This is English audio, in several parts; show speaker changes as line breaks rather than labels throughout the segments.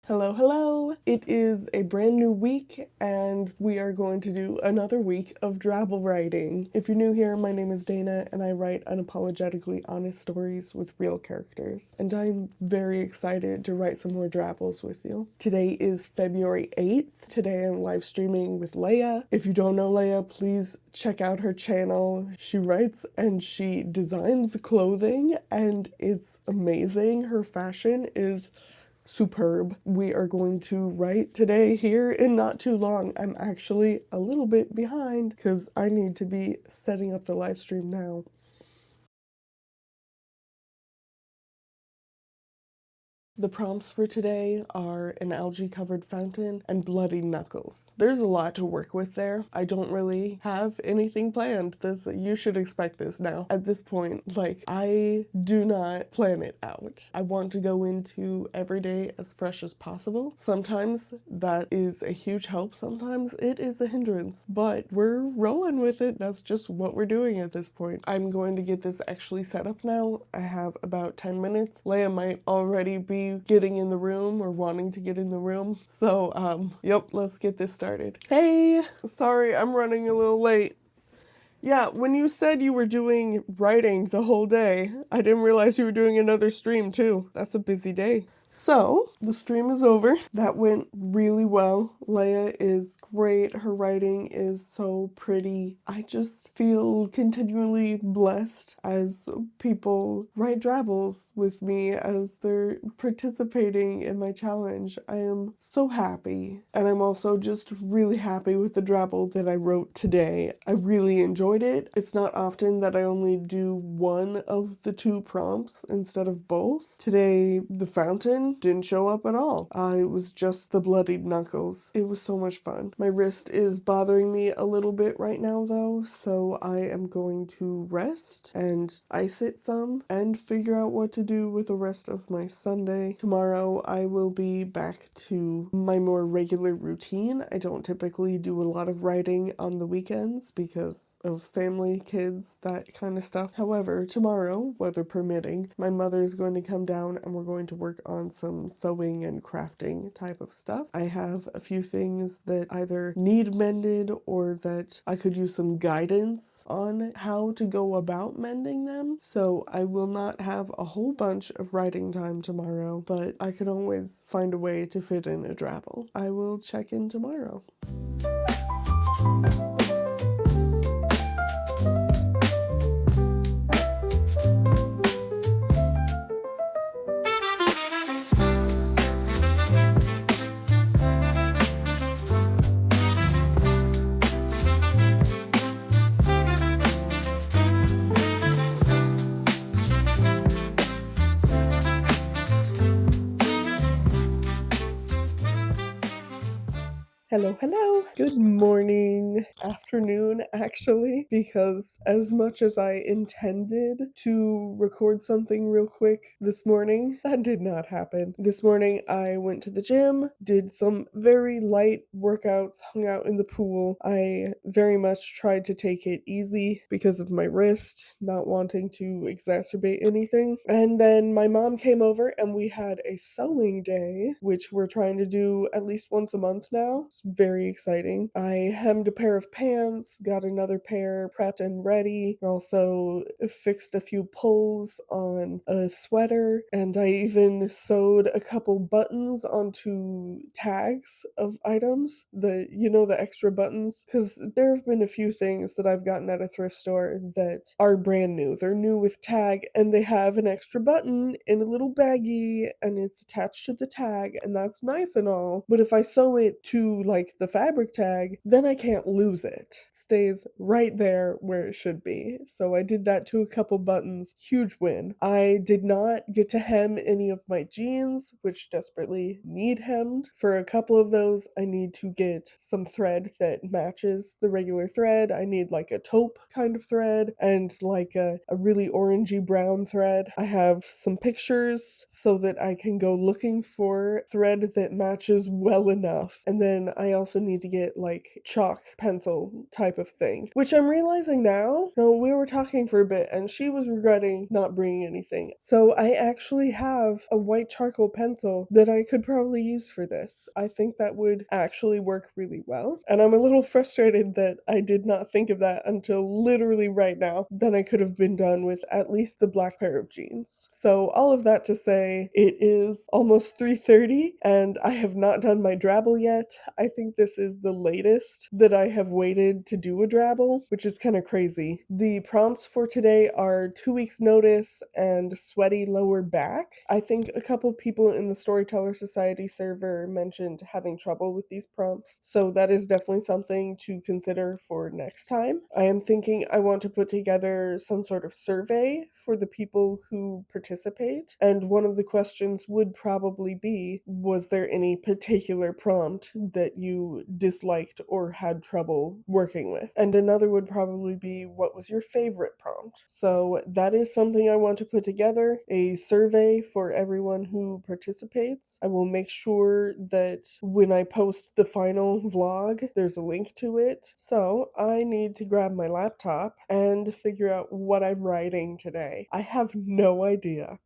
Hello, hello! It is a brand new week, and we are going to do another week of drabble writing. If you're new here, my name is Dana, and I write unapologetically honest stories with real characters. And I'm very excited to write some more drabbles with you. Today is February 8th. Today I'm live streaming with Leia. If you don't know Leia, please check out her channel. She writes and she designs clothing, and it's amazing. Her fashion is superb. We are going to write today here in not too long. I'm actually a little bit behind because I need to be setting up the live stream now. The prompts for today are an algae-covered fountain and bloody knuckles. There's a lot to work with there. I don't really have anything planned. You should expect this now. At this point, I do not plan it out. I want to go into every day as fresh as possible. Sometimes that is a huge help. Sometimes it is a hindrance, but we're rolling with it. That's just what we're doing at this point. I'm going to get this actually set up now. I have about 10 minutes. Leia might already be getting in the room or wanting to get in the room. So, yep, let's get this started. Hey, sorry, I'm running a little late. Yeah, when you said you were doing writing the whole day, I didn't realize you were doing another stream too. That's a busy day. So, the stream is over. That went really well. Leia is great. Her writing is so pretty. I just feel continually blessed as people write drabbles with me as they're participating in my challenge. I am so happy. And I'm also just really happy with the drabble that I wrote today. I really enjoyed it. It's not often that I only do one of the two prompts instead of both. Today, the fountain didn't show up at all. It was just the bloodied knuckles. It was so much fun. My wrist is bothering me a little bit right now though, so I am going to rest and ice it some and figure out what to do with the rest of my Sunday. Tomorrow I will be back to my more regular routine. I don't typically do a lot of writing on the weekends because of family, kids, that kind of stuff. However, tomorrow, weather permitting, my mother is going to come down and we're going to work on some sewing and crafting type of stuff. I have a few things that either need mended or that I could use some guidance on how to go about mending them. So I will not have a whole bunch of writing time tomorrow, but I can always find a way to fit in a drabble. I will check in tomorrow. Hello, hello. Good morning, afternoon, actually, because as much as I intended to record something real quick this morning, that did not happen. This morning, I went to the gym, did some very light workouts, hung out in the pool. I very much tried to take it easy because of my wrist, not wanting to exacerbate anything. And then my mom came over and we had a sewing day, which we're trying to do at least once a month now. It's very exciting. I hemmed a pair of pants, got another pair prepped and ready. Also fixed a few pulls on a sweater, and I even sewed a couple buttons onto tags of items, the extra buttons, because there have been a few things that I've gotten at a thrift store that are brand new. They're new with tag, and they have an extra button in a little baggie, and it's attached to the tag, and that's nice and all. But if I sew it to the fabric tag, then I can't lose it. It stays right there where it should be. So I did that to a couple buttons. Huge win. I did not get to hem any of my jeans, which desperately need hemmed. For a couple of those, I need to get some thread that matches the regular thread. I need a taupe kind of thread and a really orangey brown thread. I have some pictures so that I can go looking for thread that matches well enough. And then I also need to get like chalk pencil type of thing, which I'm realizing now. No, we were talking for a bit and she was regretting not bringing anything. So I actually have a white charcoal pencil that I could probably use for this. I think that would actually work really well. And I'm a little frustrated that I did not think of that until literally right now. Then I could have been done with at least the black pair of jeans. So all of that to say, it is almost 3:30 and I have not done my drabble yet. I think this is the latest that I have waited to do a drabble, which is kind of crazy. The prompts for today are 2 weeks notice and sweaty lower back. I think a couple people in the Storyteller Society server mentioned having trouble with these prompts, so that is definitely something to consider for next time. I am thinking I want to put together some sort of survey for the people who participate, and one of the questions would probably be, was there any particular prompt that you disliked or had trouble working with? And another would probably be, what was your favorite prompt? So that is something I want to put together, a survey for everyone who participates. I will make sure that when I post the final vlog, there's a link to it. So I need to grab my laptop and figure out what I'm writing today. I have no idea.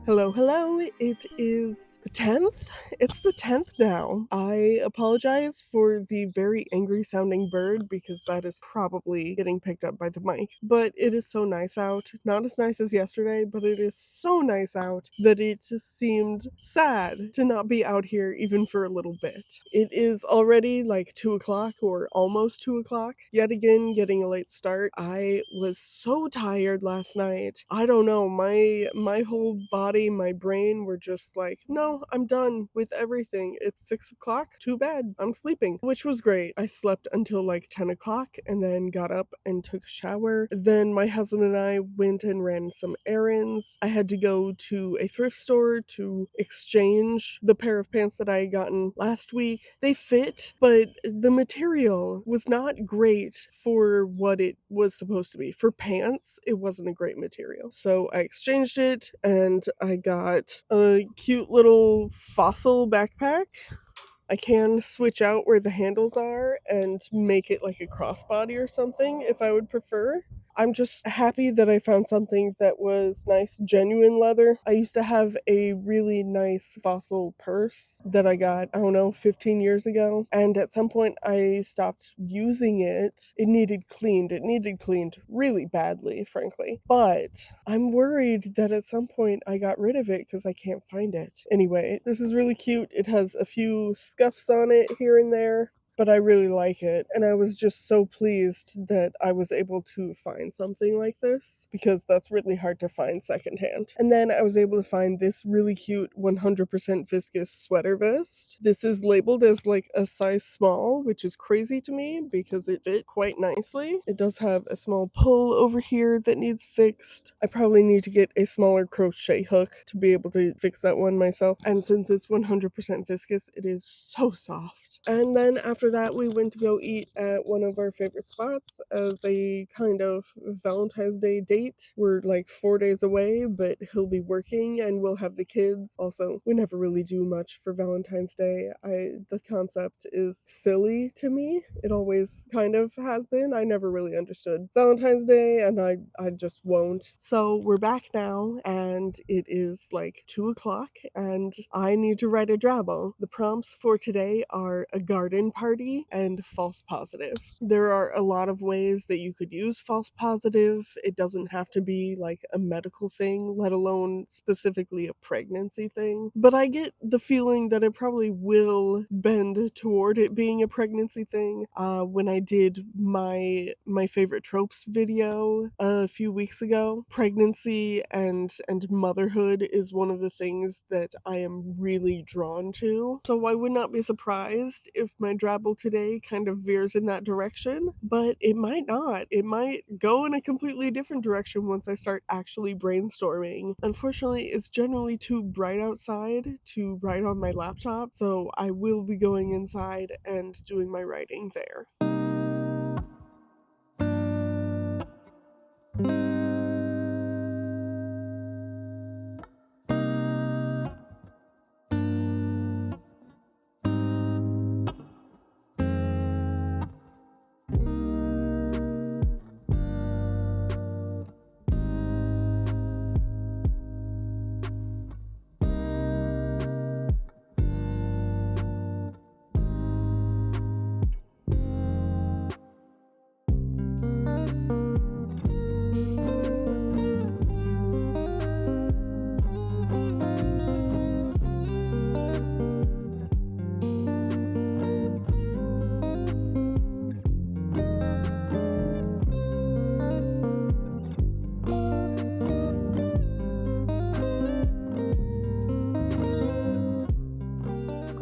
Hello, hello. It is the 10th. It's the 10th now. I apologize for the very angry sounding bird because that is probably getting picked up by the mic. But it is so nice out. Not as nice as yesterday, but it is so nice out that it just seemed sad to not be out here even for a little bit. It is already like 2 o'clock or almost 2 o'clock. Yet again, getting a late start. I was so tired last night. I don't know, my whole body body, my brain were just like, no, I'm done with everything. It's 6 o'clock. Too bad. I'm sleeping, which was great. I slept until like 10 o'clock and then got up and took a shower. Then my husband and I went and ran some errands. I had to go to a thrift store to exchange the pair of pants that I had gotten last week. They fit, but the material was not great for what it was supposed to be. For pants, it wasn't a great material. So I exchanged it and I got a cute little fossil backpack. I can switch out where the handles are and make it like a crossbody or something if I would prefer. I'm just happy that I found something that was nice, genuine leather. I used to have a really nice fossil purse that I got, I don't know, 15 years ago. And at some point I stopped using it. It needed cleaned. It needed cleaned really badly, frankly. But I'm worried that at some point I got rid of it because I can't find it. Anyway, this is really cute. It has a few scuffs on it here and there, but I really like it. And I was just so pleased that I was able to find something like this because that's really hard to find secondhand. And then I was able to find this really cute 100% viscous sweater vest. This is labeled as like a size small, which is crazy to me because it fit quite nicely. It does have a small pull over here that needs fixed. I probably need to get a smaller crochet hook to be able to fix that one myself. And since it's 100% viscous, it is so soft. And then after that, we went to go eat at one of our favorite spots as a kind of Valentine's Day date. We're like 4 days away, but he'll be working and we'll have the kids. Also, we never really do much for Valentine's Day. The concept is silly to me. It always kind of has been. I never really understood Valentine's Day and I just won't. So we're back now and it is like 2 o'clock and I need to write a drabble. The prompts for today are a garden party and false positive. There are a lot of ways that you could use false positive. It doesn't have to be like a medical thing, let alone specifically a pregnancy thing. But I get the feeling that it probably will bend toward it being a pregnancy thing. When I did my favorite tropes video a few weeks ago, pregnancy and motherhood is one of the things that I am really drawn to. So I would not be surprised if my drabble today kind of veers in that direction, but it might not. It might go in a completely different direction once I start actually brainstorming. Unfortunately, it's generally too bright outside to write on my laptop, so I will be going inside and doing my writing there.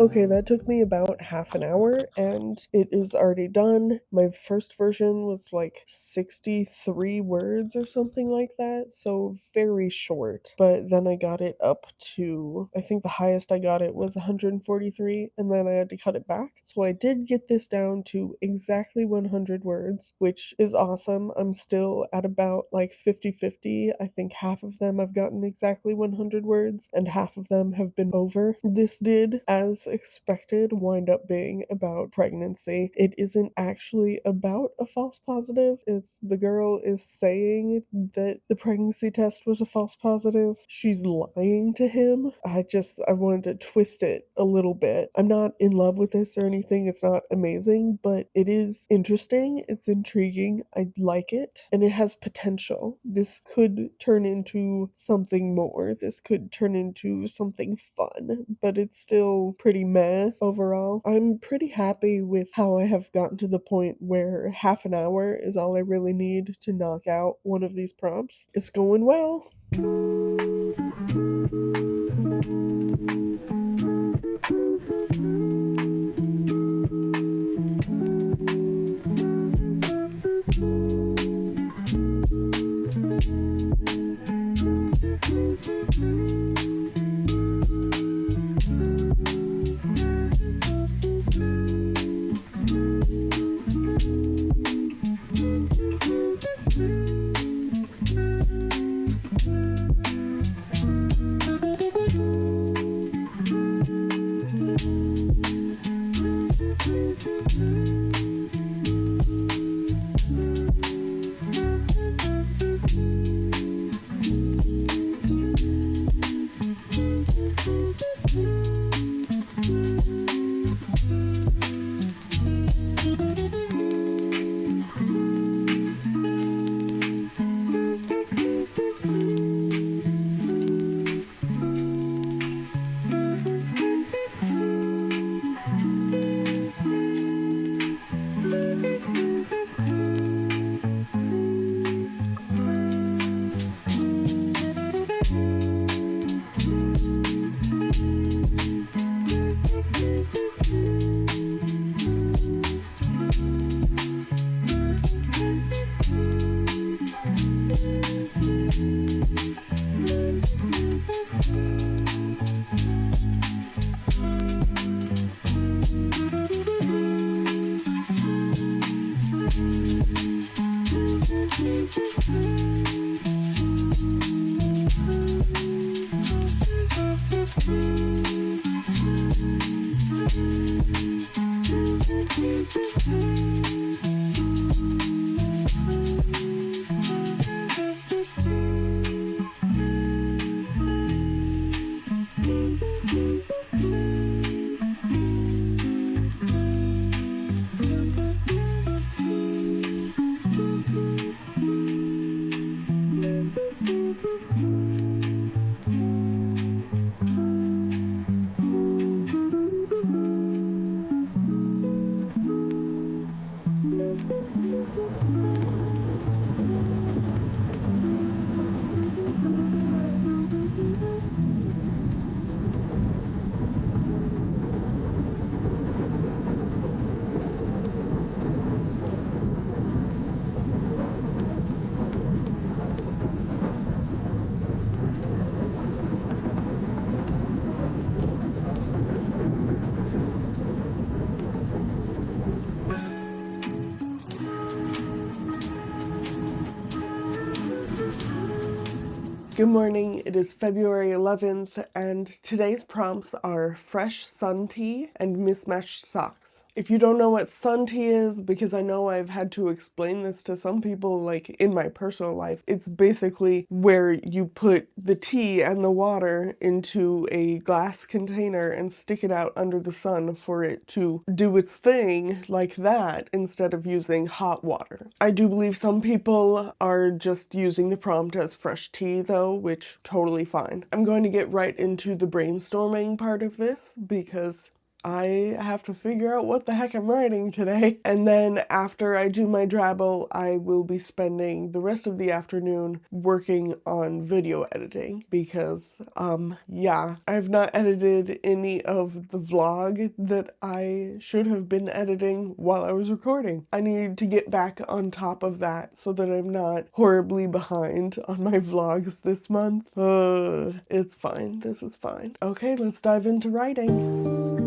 Okay, that took me about half an hour and it is already done. My first version was like 63 words or something like that, so very short. But then I got it up to, I think the highest I got it was 143, and then I had to cut it back. So I did get this down to exactly 100 words, which is awesome. I'm still at about like 50-50. I think half of them I've gotten exactly 100 words, and half of them have been over. This did, as expected, wind up being about pregnancy. It isn't actually about a false positive. It's the girl is saying that the pregnancy test was a false positive. She's lying to him. I wanted to twist it a little bit. I'm not in love with this or anything. It's not amazing, but it is interesting. It's intriguing. I like it, and it has potential. This could turn into something more. This could turn into something fun, but it's still pretty meh overall. I'm pretty happy with how I have gotten to the point where half an hour is all I really need to knock out one of these prompts. It's going well. Good morning, it is February 11th, and today's prompts are fresh sun tea and mismatched socks. If you don't know what sun tea is, because I know I've had to explain this to some people, like in my personal life, it's basically where you put the tea and the water into a glass container and stick it out under the sun for it to do its thing like that instead of using hot water. I do believe some people are just using the prompt as fresh tea though, which totally fine. I'm going to get right into the brainstorming part of this because I have to figure out what the heck I'm writing today. And then after I do my Drabble, I will be spending the rest of the afternoon working on video editing because, yeah, I've not edited any of the vlog that I should have been editing while I was recording. I need to get back on top of that so that I'm not horribly behind on my vlogs this month. It's fine. This is fine. Okay, let's dive into writing.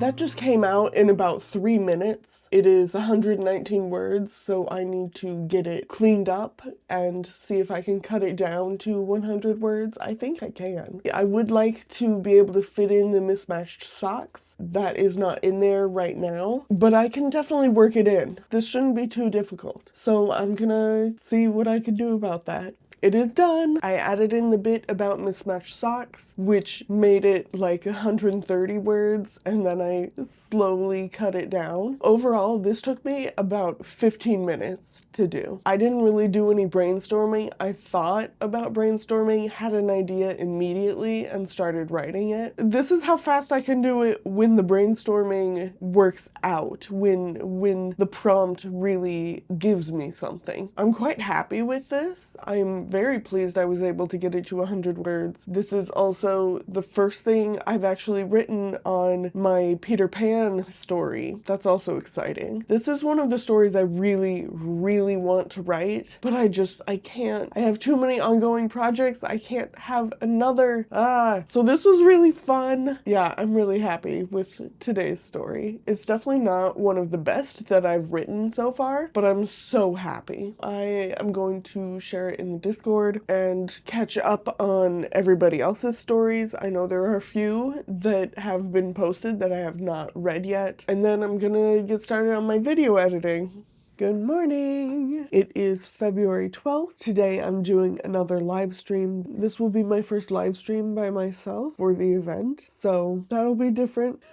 That just came out in about 3 minutes. It is 119 words, so I need to get it cleaned up and see if I can cut it down to 100 words. I think I can. I would like to be able to fit in the mismatched socks. That is not in there right now, but I can definitely work it in. This shouldn't be too difficult. So I'm gonna see what I can do about that. It is done. I added in the bit about mismatched socks, which made it like 130 words, and then I slowly cut it down. Overall, this took me about 15 minutes to do. I didn't really do any brainstorming. I thought about brainstorming, had an idea immediately, and started writing it. This is how fast I can do it when the brainstorming works out, when the prompt really gives me something. I'm quite happy with this. I'm very pleased I was able to get it to 100 words. This is also the first thing I've actually written on my Peter Pan story. That's also exciting. This is one of the stories I really, really want to write, but I can't. I have too many ongoing projects. I can't have another. So this was really fun. Yeah, I'm really happy with today's story. It's definitely not one of the best that I've written so far, but I'm so happy. I am going to share it in the Discord and catch up on everybody else's stories. I know there are a few that have been posted that I have not read yet. And then I'm gonna get started on my video editing. Good morning! It is February 12th. Today I'm doing another live stream. This will be my first live stream by myself for the event, so that'll be different.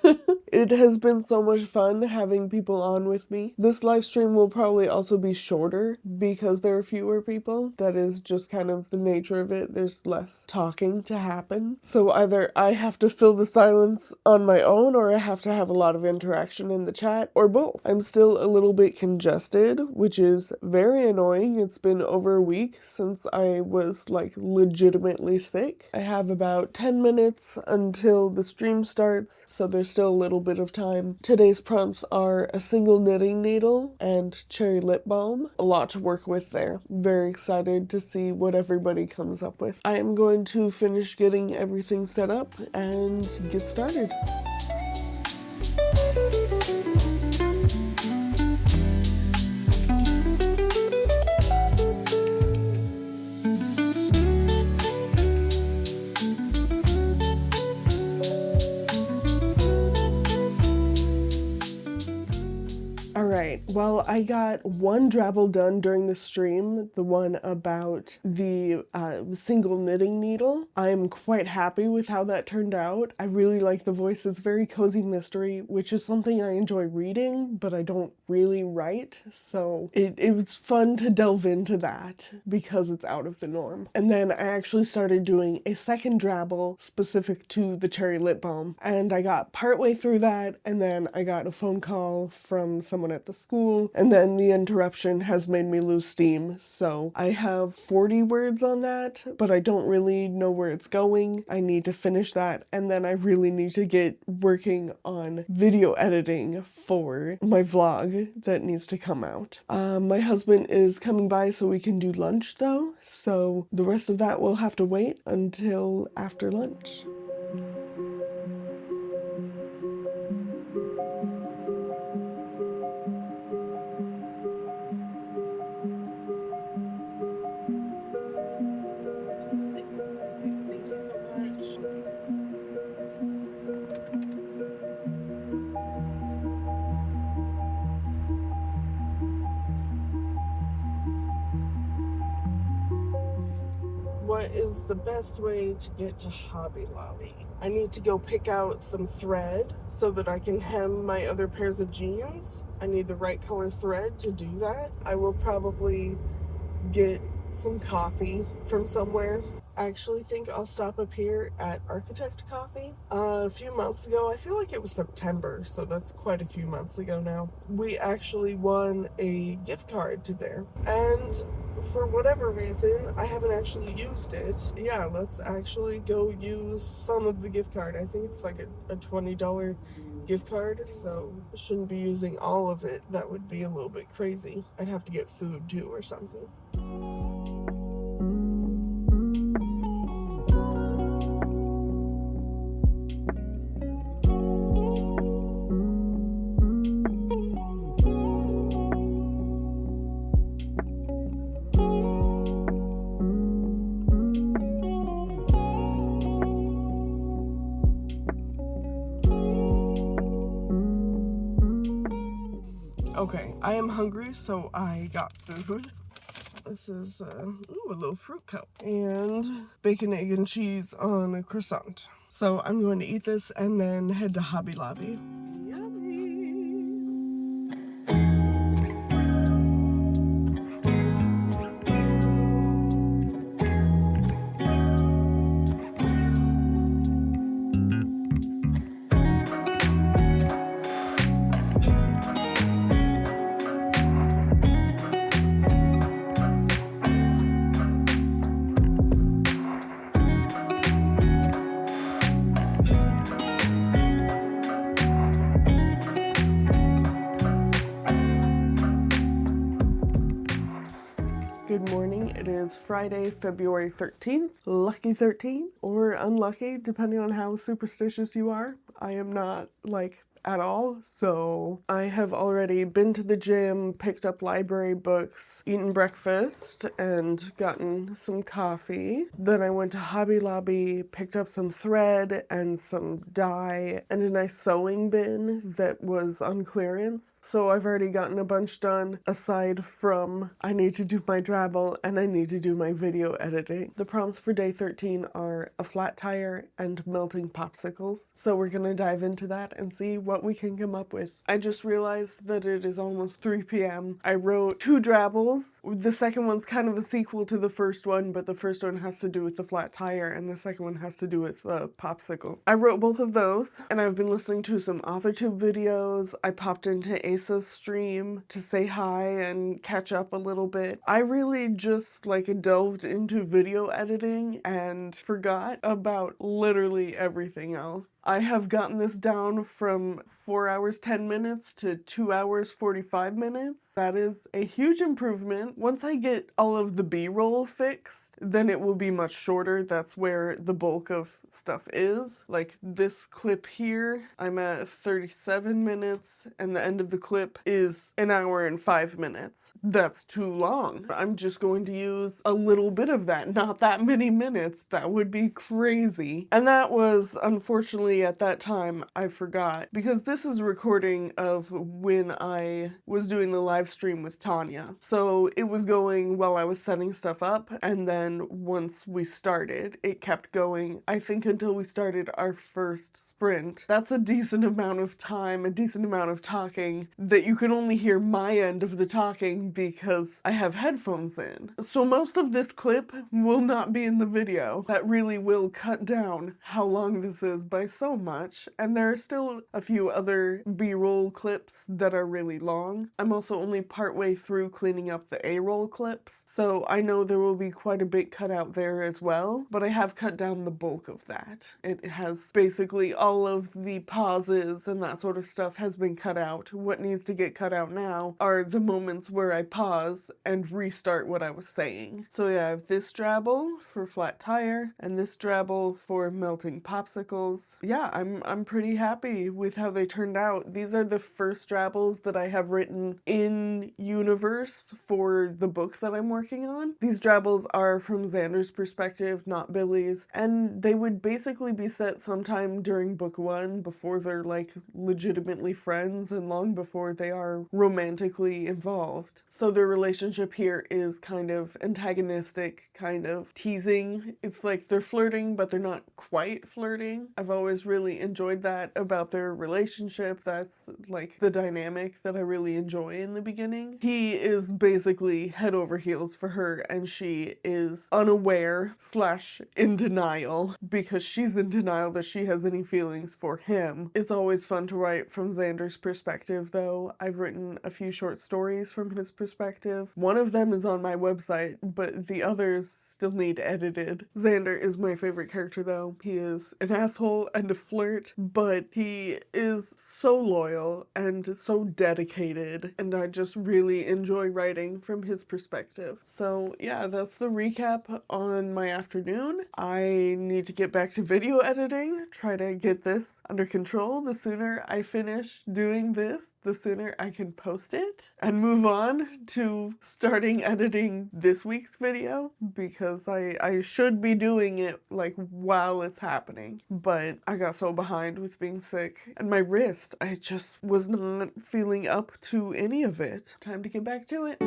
It has been so much fun having people on with me. This live stream will probably also be shorter because there are fewer people. That is just kind of the nature of it. There's less talking to happen. So either I have to fill the silence on my own, or I have to have a lot of interaction in the chat, or both. I'm still a little bit congested, which is very annoying. It's been over a week since I was like legitimately sick. I have about 10 minutes until the stream starts, so there's still a little bit of time. Today's prompts are a single knitting needle and cherry lip balm. A lot to work with there. Very excited to see what everybody comes up with. I am going to finish getting everything set up and get started. Alright, well, I got one drabble done during the stream, the one about the single knitting needle. I'm quite happy with how that turned out. I really like the voice. It's very cozy mystery, which is something I enjoy reading, but I don't really write, so it was fun to delve into that because it's out of the norm. And then I actually started doing a second drabble specific to the cherry lip balm, and I got partway through that, and then I got a phone call from someone at the school, and then the interruption has made me lose steam. So I have 40 words on that, but I don't really know where it's going. I need to finish that, and then I really need to get working on video editing for my vlog that needs to come out. My husband is coming by so we can do lunch though, so the rest of that will have to wait until after lunch. What is the best way to get to Hobby Lobby? I need to go pick out some thread so that I can hem my other pairs of jeans. I need the right color thread to do that. I will probably get some coffee from somewhere. I actually think I'll stop up here at Architect Coffee. A few months ago, I feel like it was September, so that's quite a few months ago now, we actually won a gift card to there. And for whatever reason, I haven't actually used it. Yeah, let's actually go use some of the gift card. I think it's like a $20 gift card, so I shouldn't be using all of it. That would be a little bit crazy. I'd have to get food too or something. Okay, I am hungry, so I got food. This is a little fruit cup and bacon, egg, and cheese on a croissant. So I'm going to eat this and then head to Hobby Lobby. Yummy! Good morning. It is Friday, February 13th. Lucky 13 or unlucky, depending on how superstitious you are. I am not, at all, so I have already been to the gym, picked up library books, eaten breakfast, and gotten some coffee. Then I went to Hobby Lobby, picked up some thread and some dye and a nice sewing bin that was on clearance. So I've already gotten a bunch done, aside from I need to do my Drabble and I need to do my video editing. The prompts for day 13 are a flat tire and melting popsicles. So we're gonna dive into that and see what we can come up with. I just realized that it is almost 3 p.m. I wrote 2 Drabbles. The second one's kind of a sequel to the first one, but the first one has to do with the flat tire and the second one has to do with popsicle. I wrote both of those and I've been listening to some AUTHORTUBE videos. I popped into Asa's stream to say hi and catch up a little bit. I really just delved into video editing and forgot about literally everything else. I have gotten this down from 4 hours 10 minutes to 2 hours 45 minutes. That is a huge improvement. Once I get all of the B-roll fixed, then it will be much shorter. That's where the bulk of stuff is. Like this clip here, I'm at 37 minutes and the end of the clip is 1 hour and 5 minutes. That's too long. I'm just going to use a little bit of that, not that many minutes. That would be crazy. And that was, unfortunately, at that time, I forgot, because this is a recording of when I was doing the live stream with Tanya. So it was going while I was setting stuff up, and then once we started, it kept going, I think, until we started our first sprint. That's a decent amount of time, a decent amount of talking that you can only hear my end of the talking because I have headphones in. So most of this clip will not be in the video. That really will cut down how long this is by so much, and there are still a few other B-roll clips that are really long. I'm also only partway through cleaning up the A-roll clips, so I know there will be quite a bit cut out there as well, but I have cut down the bulk of that. It has basically all of the pauses and that sort of stuff has been cut out. What needs to get cut out now are the moments where I pause and restart what I was saying. So yeah, I have this Drabble for flat tire and this Drabble for melting popsicles. Yeah, I'm pretty happy with how they turned out. These are the first Drabbles that I have written in universe for the book that I'm working on. These Drabbles are from Xander's perspective, not Billy's, and they would basically be set sometime during book 1 before they're legitimately friends and long before they are romantically involved. So their relationship here is kind of antagonistic, kind of teasing. It's like they're flirting, but they're not quite flirting. I've always really enjoyed that about their relationship. That's the dynamic that I really enjoy in the beginning. He is basically head over heels for her and she is unaware / in denial because she's in denial that she has any feelings for him. It's always fun to write from Xander's perspective though. I've written a few short stories from his perspective. One of them is on my website, but the others still need edited. Xander is my favorite character though. He is an asshole and a flirt, but he is so loyal and so dedicated, and I just really enjoy writing from his perspective. So yeah, that's the recap on my afternoon. I need to get back to video editing, try to get this under control. The sooner I finish doing this, the sooner I can post it and move on to starting editing this week's video, because I should be doing it while it's happening, but I got so behind with being sick and my my wrist. I just was not feeling up to any of it. Time to get back to it.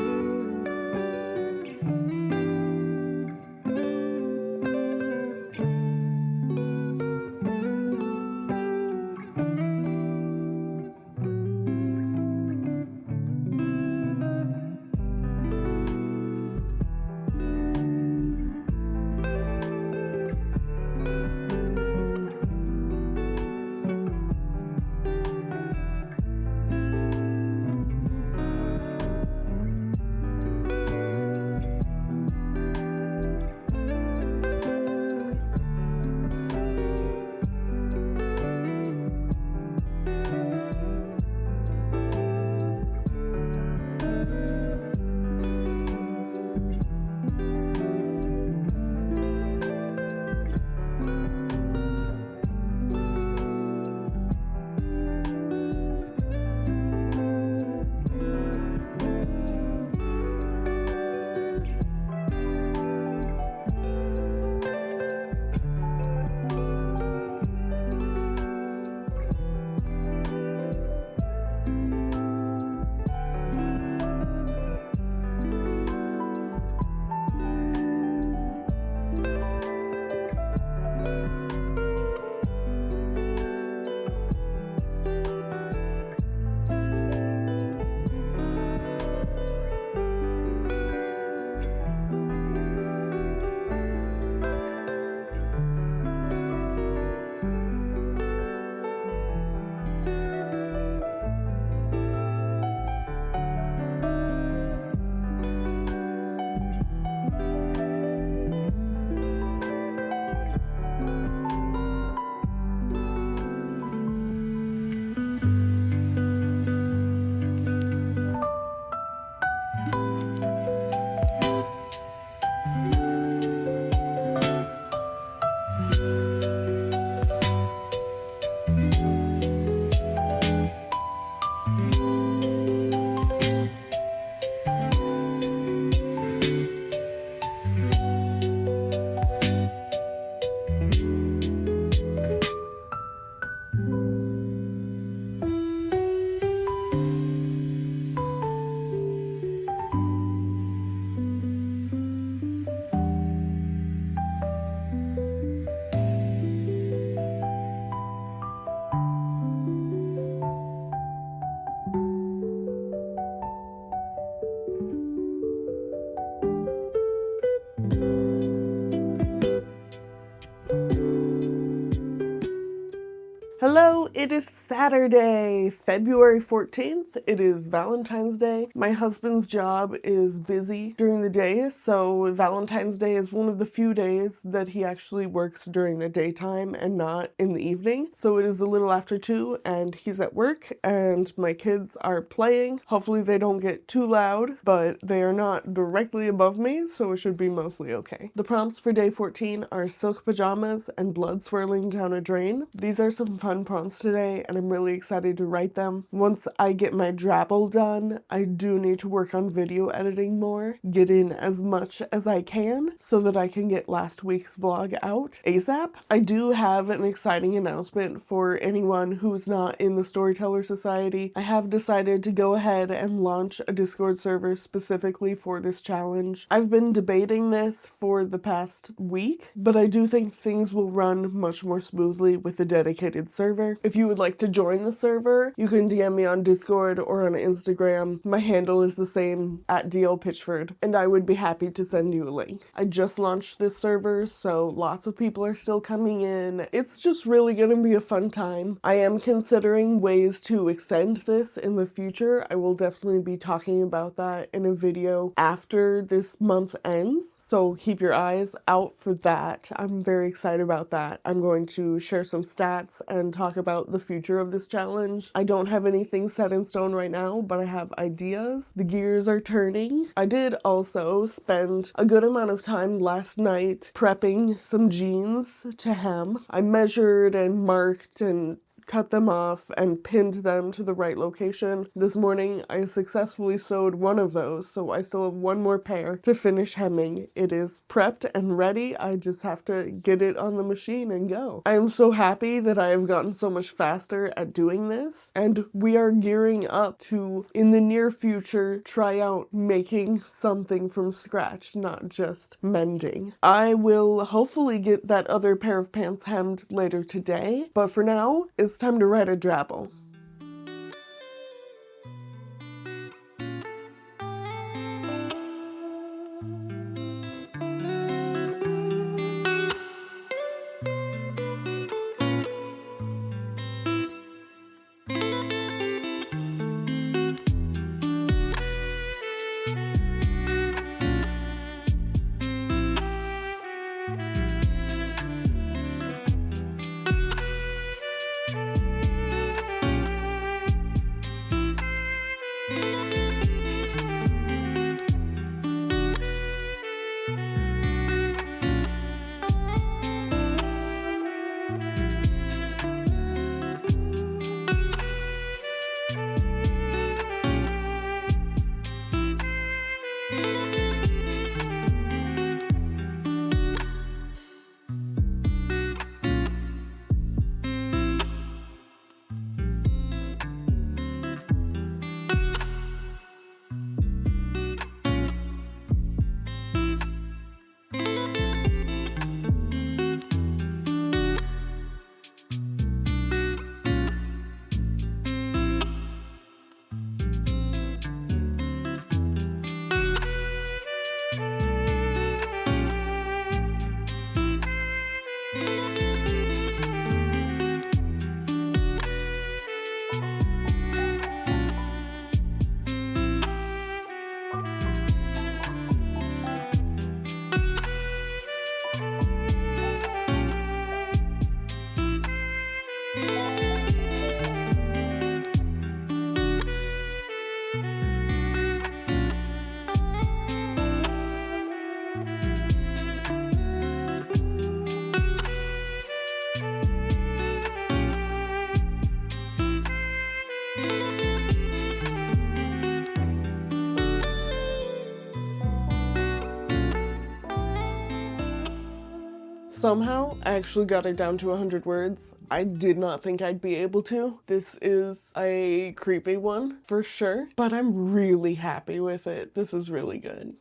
Hello, it is Saturday, February 14th. It is Valentine's Day. My husband's job is busy during the day, so Valentine's Day is one of the few days that he actually works during the daytime and not in the evening. So it is a little after 2 and he's at work and my kids are playing. Hopefully they don't get too loud, but they are not directly above me, so it should be mostly okay. The prompts for day 14 are silk pajamas and blood swirling down a drain. These are some fun prompts today and I'm really excited to write them. Once I get my Drabble done, I do need to work on video editing more, get in as much as I can so that I can get last week's vlog out ASAP. I do have an exciting announcement for anyone who's not in the Storyteller Society. I have decided to go ahead and launch a Discord server specifically for this challenge. I've been debating this for the past week, but I do think things will run much more smoothly with a dedicated server. If you would like to join the server, you can DM me on Discord or on Instagram. My handle is the same, @DLPitchford, and I would be happy to send you a link. I just launched this server, so lots of people are still coming in. It's just really gonna be a fun time. I am considering ways to extend this in the future. I will definitely be talking about that in a video after this month ends, so keep your eyes out for that. I'm very excited about that. I'm going to share some stats and talk about the future of this challenge. I don't have anything set in stone right now, but I have ideas. The gears are turning. I did also spend a good amount of time last night prepping some jeans to hem. I measured and marked and cut them off and pinned them to the right location. This morning I successfully sewed one of those, so I still have one more pair to finish hemming. It is prepped and ready. I just have to get it on the machine and go. I am so happy that I have gotten so much faster at doing this, and we are gearing up to, in the near future, try out making something from scratch, not just mending. I will hopefully get that other pair of pants hemmed later today, but for now, it's time to write a drabble. Somehow, I actually got it down to 100 words. I did not think I'd be able to. This is a creepy one, for sure, but I'm really happy with it. This is really good.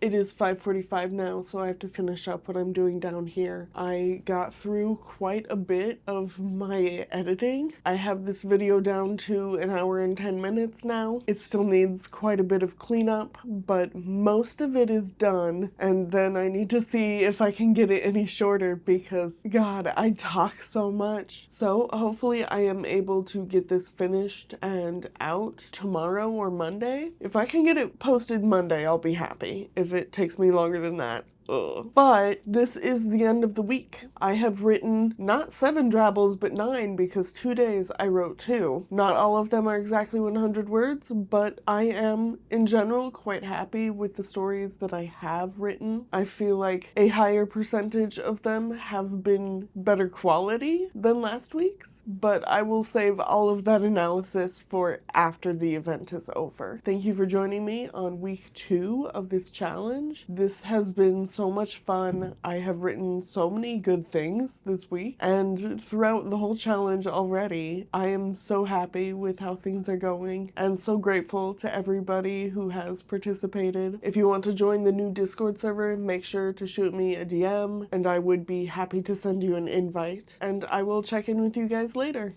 It is 5:45 now, so I have to finish up what I'm doing down here. I got through quite a bit of my editing. I have this video down to 1 hour and 10 minutes now. It still needs quite a bit of cleanup, but most of it is done, and then I need to see if I can get it any shorter because, God, I talk so much. So hopefully I am able to get this finished and out tomorrow or Monday. If I can get it posted Monday, I'll be happy. If it takes me longer than that, ugh. But this is the end of the week. I have written not 7 drabbles, but 9 because 2 days I wrote 2. Not all of them are exactly 100 words, but I am in general quite happy with the stories that I have written. I feel like a higher percentage of them have been better quality than last week's, but I will save all of that analysis for after the event is over. Thank you for joining me on week 2 of this challenge. This has been so much fun. I have written so many good things this week, and throughout the whole challenge already, I am so happy with how things are going and so grateful to everybody who has participated. If you want to join the new Discord server, make sure to shoot me a DM and I would be happy to send you an invite, and I will check in with you guys later.